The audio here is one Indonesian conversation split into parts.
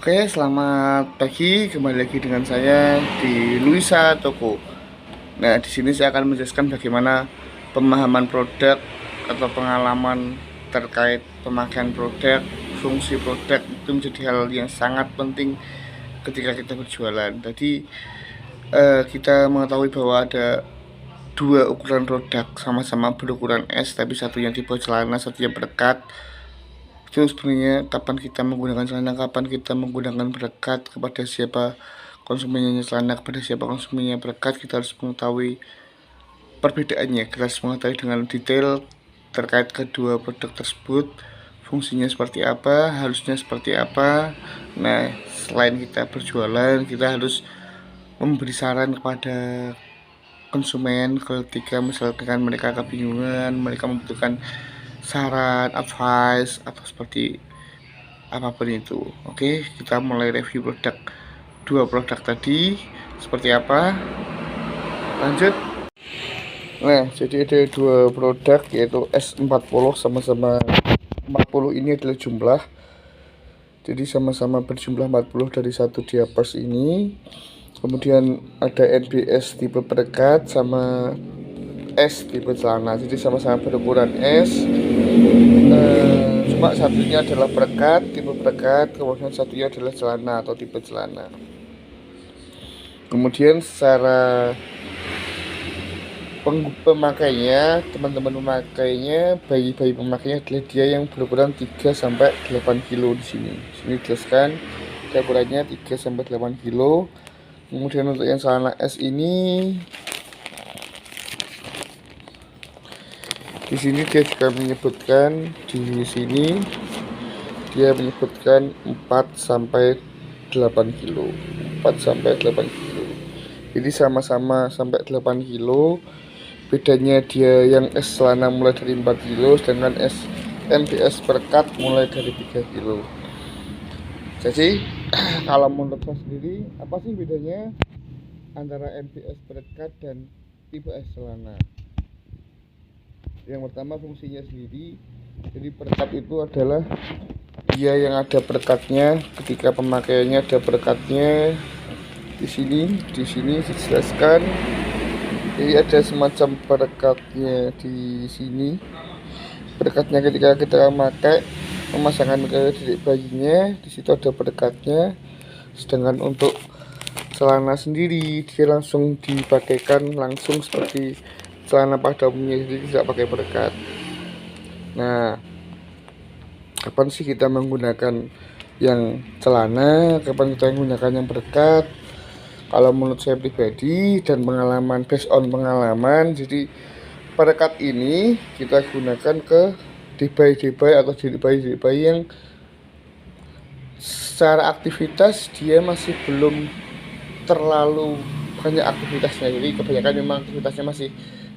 Oke, selamat pagi. Kembali lagi dengan saya di Luisa Toko. Nah, di sini saya akan menjelaskan bagaimana pemahaman produk atau pengalaman terkait pemakaian produk, fungsi produk itu menjadi hal yang sangat penting ketika kita berjualan. Jadi, kita mengetahui bahwa ada dua ukuran produk sama-sama berukuran S, tapi satunya tipe celana, satunya berkat. Itu sebenarnya kapan kita menggunakan celana, kapan kita menggunakan berkat, kepada siapa konsumennya celana, kepada siapa konsumennya berkat, kita harus mengetahui perbedaannya. Kita harus mengetahui dengan detail terkait kedua produk tersebut, fungsinya seperti apa, harusnya seperti apa. Nah, selain kita berjualan, kita harus memberi saran kepada konsumen ketika misalkan mereka kebingungan, mereka membutuhkan saran, advice, atau seperti apapun itu. Oke, kita mulai review dua produk tadi seperti apa. Lanjut. Nah, jadi ada dua produk yaitu S40, sama-sama 40 ini adalah jumlah. Jadi sama-sama berjumlah 40 dari satu diapers ini. Kemudian ada NBS tipe perekat sama S tipe celana. Jadi sama-sama berukuran S. Cuma satunya adalah perekat, tipe perekat, kemudian satunya adalah celana atau tipe celana. Kemudian secara pemakainya, teman-teman pemakainya, bayi-bayi pemakainya adalah dia yang berukuran 3 sampai 8 kilo di sini. Sini dijelaskan ukurannya 3 sampai 8 kilo. Kemudian untuk yang celana S ini, di sini dia juga menyebutkan, di sini dia menyebutkan 4 sampai 8 kilo. 4 sampai 8 kilo. Jadi sama-sama sampai 8 kilo. Bedanya dia yang S celana mulai dari 4 kilo, sedangkan MBS berkat mulai dari 3 kilo. Jadi kalau menurut saya sendiri, apa sih bedanya antara MBS berkat dan tipe S celana? Yang pertama, fungsinya sendiri. Jadi berkat itu adalah dia yang ada berkatnya, ketika pemakaiannya ada berkatnya. Di sini dijelaskan. Jadi ada semacam perekatnya di sini. Perekatnya ketika kita memakai, memasangkan ke didik bayinya, di situ ada perekatnya. Sedangkan untuk celana sendiri, dia langsung dipakaikan langsung seperti celana pada umumnya, jadi tidak pakai perekat. Nah, kapan sih kita menggunakan yang celana, kapan kita menggunakan yang perekat? Kalau menurut saya pribadi dan pengalaman, based on pengalaman, jadi perekat ini kita gunakan ke debai atau debai yang secara aktivitas dia masih belum terlalu banyak aktivitasnya. Jadi kebanyakan memang aktivitasnya masih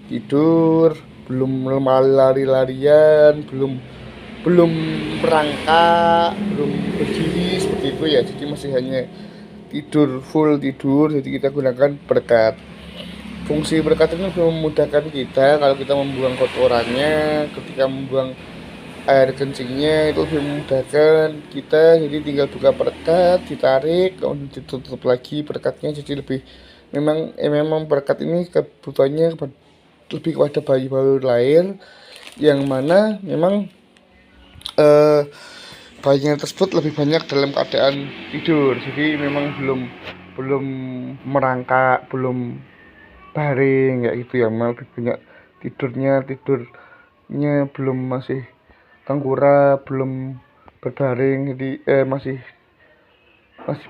tidur, belum lari-larian, belum merangkak, belum berdiri seperti itu ya. Jadi masih hanya tidur, full tidur. Jadi kita gunakan berkat. Fungsi berkat ini memudahkan kita kalau kita membuang kotorannya, ketika membuang air kencingnya itu lebih memudahkan kita. Jadi tinggal buka berkat, ditarik, kemudian ditutup lagi berkatnya. Jadi lebih memang berkat ini kebutuhannya lebih kepada bayi baru lahir, yang mana memang bayinya tersebut lebih banyak dalam keadaan tidur. Jadi memang belum merangkak, belum baring kayak gitu ya, memang lebih banyak tidurnya belum, masih tengkurap, belum berbaring. Jadi masih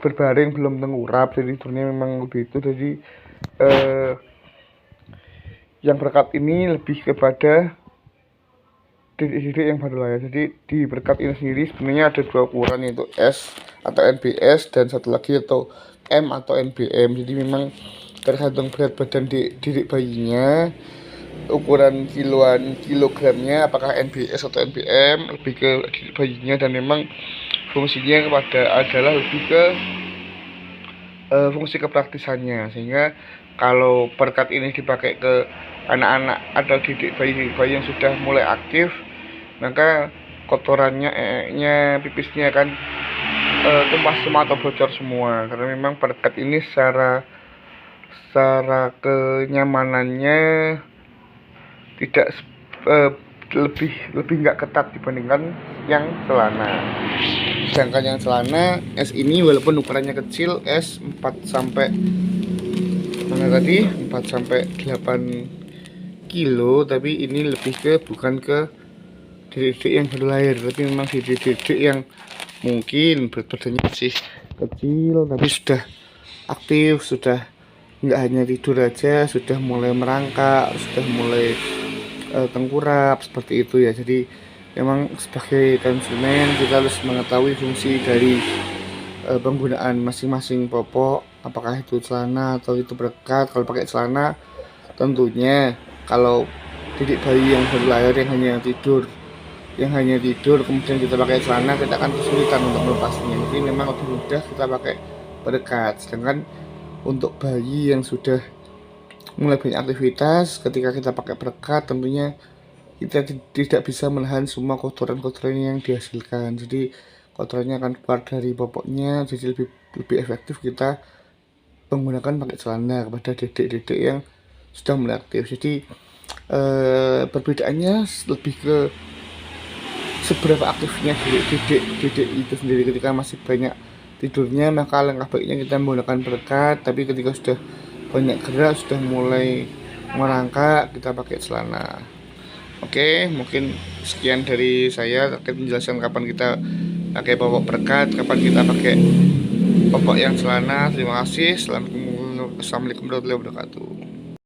berbaring, belum tengkurap, jadi tidurnya memang lebih itu. Jadi yang berkat ini lebih kepada didik yang baru lah ya. Jadi di berkat ini sendiri sebenarnya ada dua ukuran, yaitu S atau NBS dan satu lagi yaitu M atau NBM. Jadi memang tergantung berat badan didik bayinya, ukuran kilogramnya, apakah NBS atau NBM, lebih ke didik bayinya. Dan memang fungsinya adalah lebih ke fungsi kepraktisannya, sehingga kalau berkat ini dipakai ke anak-anak atau didik bayi yang sudah mulai aktif, maka kotorannya, pipisnya kan tumpah semua atau bocor semua, karena memang perekat ini secara kenyamanannya tidak eh, lebih lebih nggak ketat dibandingkan yang celana. Sedangkan yang celana S ini walaupun ukurannya kecil, S 4 sampai mana tadi 4 sampai 8 kilo, tapi ini lebih ke bukan ke dedek yang baru lahir, tapi memang dedek yang mungkin berat badannya masih kecil tapi sudah aktif, sudah nggak hanya tidur aja, sudah mulai merangkak, sudah mulai tengkurap seperti itu ya. Jadi memang sebagai konsumen kita harus mengetahui fungsi dari penggunaan masing-masing popok, apakah itu celana atau itu berkat. Kalau pakai celana tentunya, kalau didik bayi yang baru lahir yang hanya tidur kemudian kita pakai celana, kita akan kesulitan untuk melepasnya. Jadi memang lebih mudah kita pakai berkat. Sedangkan untuk bayi yang sudah mulai banyak aktivitas, ketika kita pakai berkat tentunya kita tidak bisa menahan semua kotoran-kotoran yang dihasilkan. Jadi kotorannya akan keluar dari popoknya, jadi lebih efektif kita menggunakan pakai celana kepada dedek-dedek yang sudah mulai aktif. Jadi perbedaannya lebih ke seberapa aktifnya dedek itu sendiri. Ketika masih banyak tidurnya, maka langkah baiknya kita menggunakan berkat, tapi ketika sudah banyak gerak, sudah mulai merangkak, kita pakai celana. Oke, mungkin sekian dari saya terkait menjelaskan kapan kita pakai popok berkat, kapan kita pakai popok yang celana. Terima kasih. Assalamualaikum warahmatullahi wabarakatuh.